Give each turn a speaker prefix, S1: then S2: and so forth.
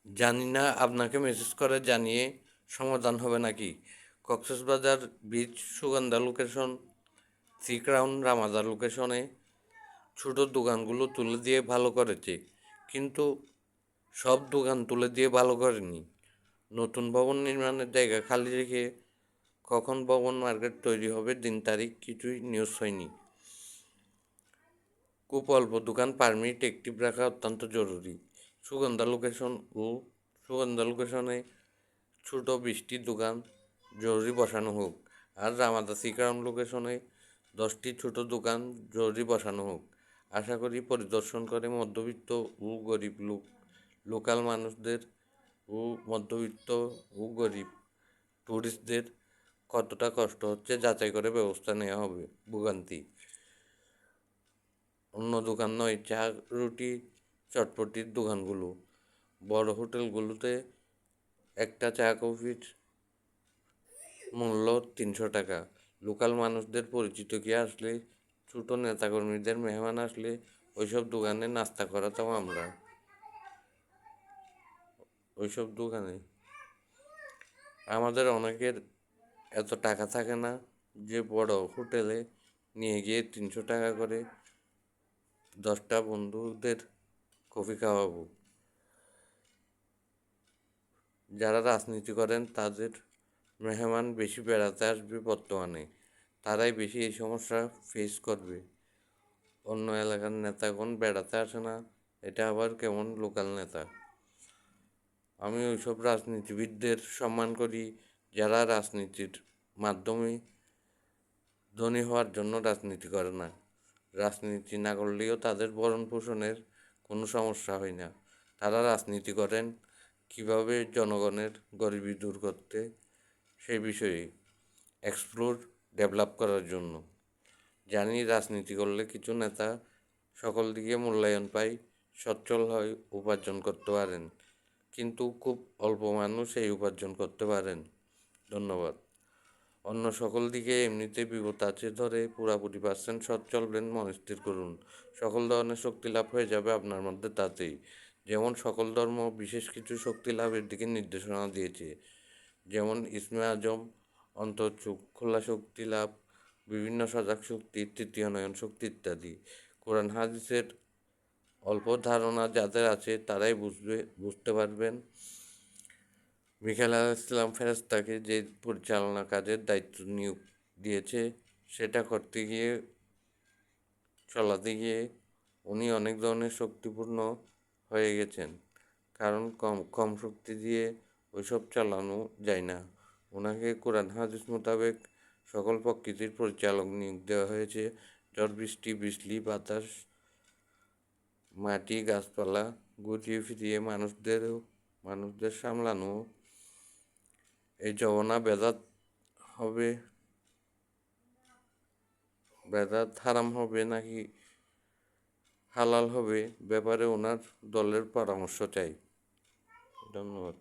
S1: জানি না আপনাকে মেসেজ করে জানিয়ে সমাধান হবে নাকি। Cox's Bazar beach Sugandha location, Sea Crown Ramada লোকেশনে ছোটো দোকানগুলো তুলে দিয়ে ভালো করেছে, কিন্তু সব দোকান তুলে দিয়ে ভালো করেনি। নতুন ভবন নির্মাণের জায়গা খালি রেখে কখন ভবন মার্কেট তৈরি হবে দিন তারিখ কিছুই নিউজ হয়নি। খুব অল্প দোকান পারমিট অ্যাক্টিভ রাখা অত্যন্ত জরুরি। সুগন্ধা লোকেশন ও সুগন্ধা লোকেশনে ছোটো 20টি দোকান জরুরি বসানো হোক, আর রামাদা সি ক্রাউন লোকেশনে 10টি ছোটো দোকান জরুরি বসানো হোক। আশা করি পরিদর্শন করে মধ্যবিত্ত ও গরিব লোকাল মানুষদের ও মধ্যবিত্ত ও গরিব ট্যুরিস্টদের কতটা কষ্ট হচ্ছে যাচাই করে ব্যবস্থা নেওয়া হবে। ভোগান্তি অন্য দোকান নয়, চা রুটি চটপটির দোকানগুলো। বড় হোটেলগুলোতে একটা চা কফির মূল্য 300 টাকা। লোকাল মানুষদের পরিচিত কি আসলে, ছোটো নেতাকর্মীদের মেহমান আসলে ওইসব দোকানে নাস্তা করাতাম আমরা। ওইসব দোকানে আমাদের অনেকের এত টাকা থাকে না যে বড় হোটেলে নিয়ে গিয়ে 300 টাকা করে 10টা বন্ধুদের কফি খাওয়াবো। যারা রাজনীতি করেন তাদের মেহমান বেশি বেড়াতে আসবে বর্তমানে, তারাই বেশি এই সমস্যা ফেস করবে। অন্য এলাকার নেতাগণ বেড়াতে আসে না, এটা আবার কেমন লোকাল নেতা। আমি ওইসব রাজনীতিবিদদের সম্মান করি যারা রাজনীতির মাধ্যমে ধনী হওয়ার জন্য রাজনীতি করে না। রাজনীতি না করলেও তাদের ভরণ পোষণের কোনো সমস্যা হয় না। তারা রাজনীতি করেন কীভাবে জনগণের গরিবি দূর করতে, সেই বিষয়ে এক্সপ্লোর ডেভেলপ করার জন্য। জানি রাজনীতি করলে কিছু নেতা সকল দিকে মূল্যায়ন পায়, সচ্ছল হয়, উপার্জন করতে পারেন, কিন্তু খুব অল্প মানুষ এই উপার্জন করতে পারেন। ধন্যবাদ। অন্য সকল দিকে এমনিতে বিপদ আছে ধরে পুরাপুরি সৎ চলবেন, মনস্থির করুন। সকল ধরনের শক্তি লাভ হয়ে যাবে আপনার মধ্যে তাতেই। যেমন সকল ধর্ম বিশেষ কিছু শক্তি লাভের দিকে নির্দেশনা দিয়েছে, যেমন ইসমে আজম, অন্তর্চোখ খোলা শক্তি লাভ, বিভিন্ন সজাগ শক্তি, তৃতীয় নয়ন শক্তি ইত্যাদি। কোরআন হাদিসের অল্প ধারণা যাদের আছে তারাই বুঝতে পারবেন। মিকাইল আলাইহিস সালাম ফেরেশতাকে যে পরিচালনা কাজের দায়িত্ব নিয়োগ দিয়েছে সেটা করতে গিয়ে চলাতে গিয়ে উনি অনেক ধরনের শক্তিপূর্ণ হয়ে গেছেন, কারণ কম শক্তি দিয়ে ওইসব চালানো যায় না। ওনাকে কোরআন হাদিস মোতাবেক সকল প্রকৃতির পরিচালক নিয়োগ দেওয়া হয়েছে। ঝড় বৃষ্টি, বিজলি, বাতাস, মাটি, গাছপালা ঘুরিয়ে ফিরিয়ে মানুষদের সামলানো। এই জমানা বেদাত হারাম হবে নাকি হালাল হবে ব্যাপারে ওনার দলের পরামর্শ চাই। ধন্যবাদ।